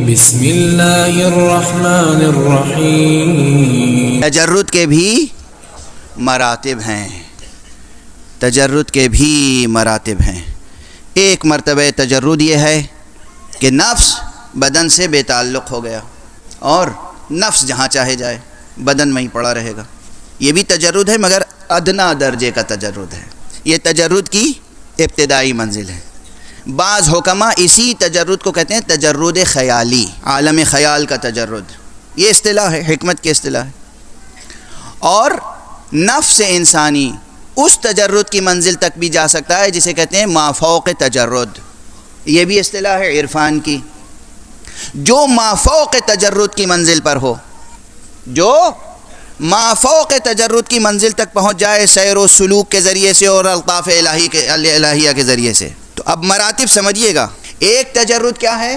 بسم اللہ الرحمن الرحیم۔ تجرد کے بھی مراتب ہیں، تجرد کے بھی مراتب ہیں۔ ایک مرتبہ تجرد یہ ہے کہ نفس بدن سے بے تعلق ہو گیا اور نفس جہاں چاہے جائے بدن میں ہی پڑا رہے گا، یہ بھی تجرد ہے مگر ادنا درجے کا تجرد ہے۔ یہ تجرد کی ابتدائی منزل ہے۔ بعض حکمہ اسی تجرد کو کہتے ہیں تجرد خیالی، عالم خیال کا تجرد، یہ اصطلاح ہے، حکمت کی اصطلاح ہے۔ اور نفس انسانی اس تجرد کی منزل تک بھی جا سکتا ہے جسے کہتے ہیں مافوق تجرد، یہ بھی اصطلاح ہے عرفان کی۔ جو مافوق تجرد کی منزل پر ہو، جو مافوق تجرد کی منزل تک پہنچ جائے سیر و سلوک کے ذریعے سے اور الطاف الہیہ کے ذریعے سے، تو اب مراتب سمجھیے گا۔ ایک تجرد کیا ہے؟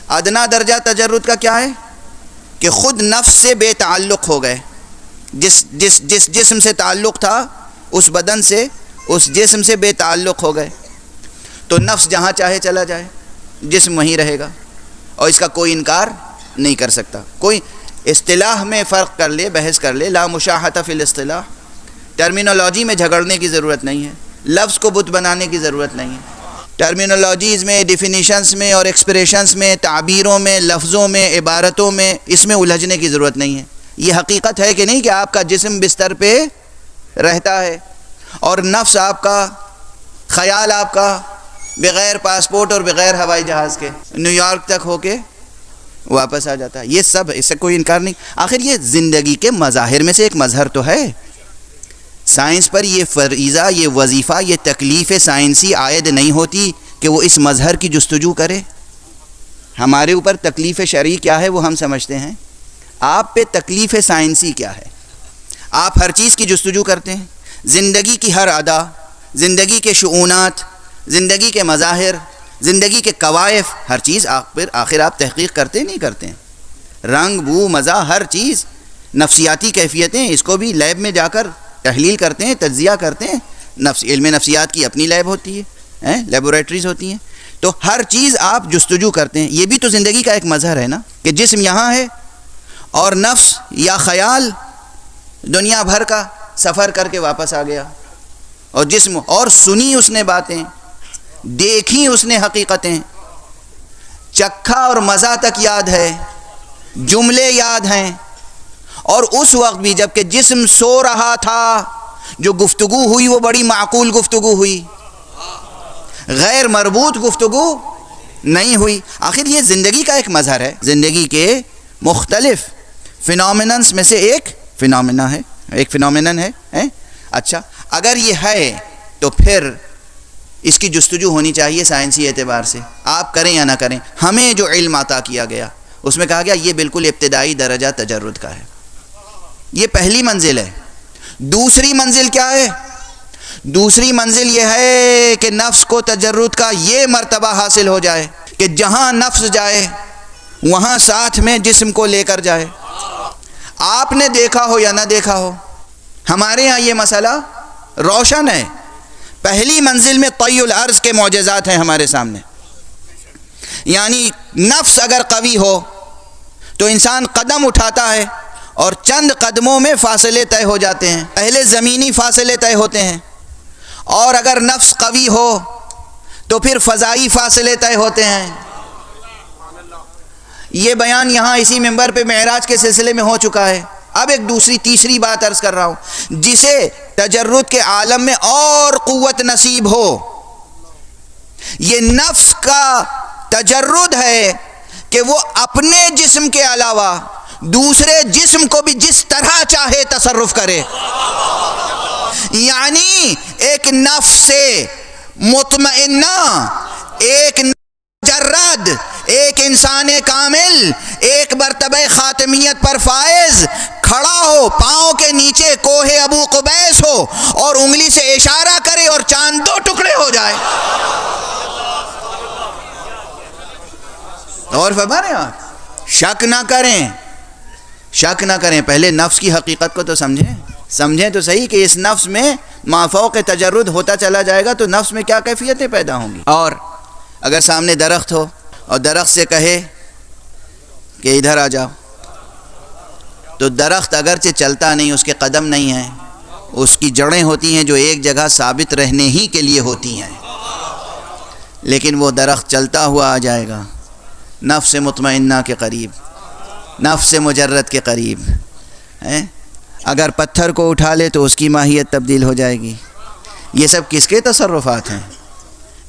ادنا درجہ تجرد کا کیا ہے کہ خود نفس سے بے تعلق ہو گئے، جس جسم سے تعلق تھا اس بدن سے، اس جسم سے بے تعلق ہو گئے، تو نفس جہاں چاہے چلا جائے، جسم وہیں رہے گا اور اس کا کوئی انکار نہیں کر سکتا۔ کوئی اصطلاح میں فرق کر لے، بحث کر لے، لا مشاحۃ فی الاصطلاح، ٹرمینالوجی میں جھگڑنے کی ضرورت نہیں ہے، لفظ کو بت بنانے کی ضرورت نہیں ہے۔ ٹرمینالوجیز میں، ڈیفینیشنز میں اور ایکسپریشنز میں، تعبیروں میں، لفظوں میں، عبارتوں میں، اس میں الجھنے کی ضرورت نہیں ہے۔ یہ حقیقت ہے کہ نہیں کہ آپ کا جسم بستر پہ رہتا ہے اور نفس آپ کا، خیال آپ کا بغیر پاسپورٹ اور بغیر ہوائی جہاز کے نیو یارک تک ہو کے واپس آ جاتا ہے۔ یہ سب، اس سے کوئی انکار نہیں۔ آخر یہ زندگی کے مظاہر میں سے ایک مظہر تو ہے۔ سائنس پر یہ فریضہ، یہ وظیفہ، یہ تکلیف سائنسی عائد نہیں ہوتی کہ وہ اس مظہر کی جستجو کرے۔ ہمارے اوپر تکلیف شرعی کیا ہے وہ ہم سمجھتے ہیں، آپ پہ تکلیف سائنسی کیا ہے؟ آپ ہر چیز کی جستجو کرتے ہیں، زندگی کی ہر ادا، زندگی کے شؤونات، زندگی کے مظاہر، زندگی کے کوائف، ہر چیز آخر آپ تحقیق کرتے نہیں کرتے ہیں؟ رنگ، بو، مزہ، ہر چیز، نفسیاتی کیفیتیں، اس کو بھی لیب میں جا کر تحلیل کرتے ہیں، تجزیہ کرتے ہیں۔ علم نفسیات کی اپنی لیب ہوتی ہے، لیبوریٹریز ہوتی ہیں، تو ہر چیز آپ جستجو کرتے ہیں۔ یہ بھی تو زندگی کا ایک مظہر ہے نا، کہ جسم یہاں ہے اور نفس یا خیال دنیا بھر کا سفر کر کے واپس آ گیا، اور جسم، اور سنی اس نے باتیں، دیکھی اس نے حقیقتیں، چکھا اور مزہ تک یاد ہے، جملے یاد ہیں، اور اس وقت بھی جب کہ جسم سو رہا تھا جو گفتگو ہوئی وہ بڑی معقول گفتگو ہوئی، غیر مربوط گفتگو نہیں ہوئی۔ آخر یہ زندگی کا ایک مظہر ہے، زندگی کے مختلف فینومیننز میں سے ایک فینومینا ہے، ایک فینومینن ہے۔ اچھا، اگر یہ ہے تو پھر اس کی جستجو ہونی چاہیے سائنسی اعتبار سے، آپ کریں یا نہ کریں۔ ہمیں جو علم عطا کیا گیا اس میں کہا گیا یہ بالکل ابتدائی درجہ تجرد کا ہے، یہ پہلی منزل ہے۔ دوسری منزل کیا ہے؟ دوسری منزل یہ ہے کہ نفس کو تجرد کا یہ مرتبہ حاصل ہو جائے کہ جہاں نفس جائے وہاں ساتھ میں جسم کو لے کر جائے۔ آپ نے دیکھا ہو یا نہ دیکھا ہو، ہمارے ہاں یہ مسئلہ روشن ہے۔ پہلی منزل میں طی الارض کے معجزات ہیں ہمارے سامنے، یعنی نفس اگر قوی ہو تو انسان قدم اٹھاتا ہے اور چند قدموں میں فاصلے طے ہو جاتے ہیں، پہلے زمینی فاصلے طے ہوتے ہیں، اور اگر نفس قوی ہو تو پھر فضائی فاصلے طے ہوتے ہیں۔ یہ بیان یہاں اسی منبر پہ معراج کے سلسلے میں ہو چکا ہے۔ اب ایک تیسری بات عرض کر رہا ہوں، جسے تجرد کے عالم میں اور قوت نصیب ہو، یہ نفس کا تجرد ہے کہ وہ اپنے جسم کے علاوہ دوسرے جسم کو بھی جس طرح چاہے تصرف کرے، یعنی ایک نفس سے مطمئنہ، ایک مجرد، ایک انسان کامل، ایک مرتبہ خاتمیت پر فائز کھڑا ہو، پاؤں کے نیچے کوہ ابو قبیس ہو اور انگلی سے اشارہ کرے اور چاند دو ٹکڑے ہو جائے۔ اور فرما رہے ہیں آپ، شک نہ کریں، شک نہ کریں، پہلے نفس کی حقیقت کو تو سمجھیں تو صحیح کہ اس نفس میں مافوق تجرد ہوتا چلا جائے گا تو نفس میں کیا کیفیتیں پیدا ہوں گی۔ اور اگر سامنے درخت ہو اور درخت سے کہے کہ ادھر آ جاؤ، تو درخت اگرچہ چلتا نہیں، اس کے قدم نہیں ہیں، اس کی جڑیں ہوتی ہیں جو ایک جگہ ثابت رہنے ہی کے لیے ہوتی ہیں، لیکن وہ درخت چلتا ہوا آ جائے گا نفس مطمئنہ کے قریب، نفس مجرد کے قریب. اگر پتھر کو اٹھا لے تو اس کی ماہیت تبدیل ہو جائے گی. یہ سب کس کے تصرفات ہیں؟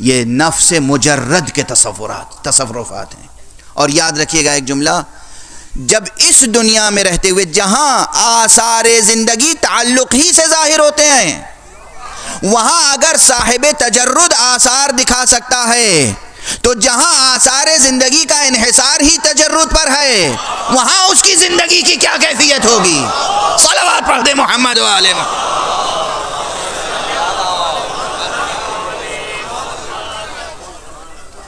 یہ نفس مجرد کے تصرفات ہیں. اور یاد رکھیے گا ایک جملہ، جب اس دنیا میں رہتے ہوئے جہاں آثار زندگی تعلق ہی سے ظاہر ہوتے ہیں، وہاں اگر صاحب تجرد آثار دکھا سکتا ہے، تو جہاں آثار زندگی کا انحصار ہی تجرد پر ہے، وہاں اس کی زندگی کی کیا کیفیت ہوگی؟ صلوات پڑھ دے محمد و آل محمد.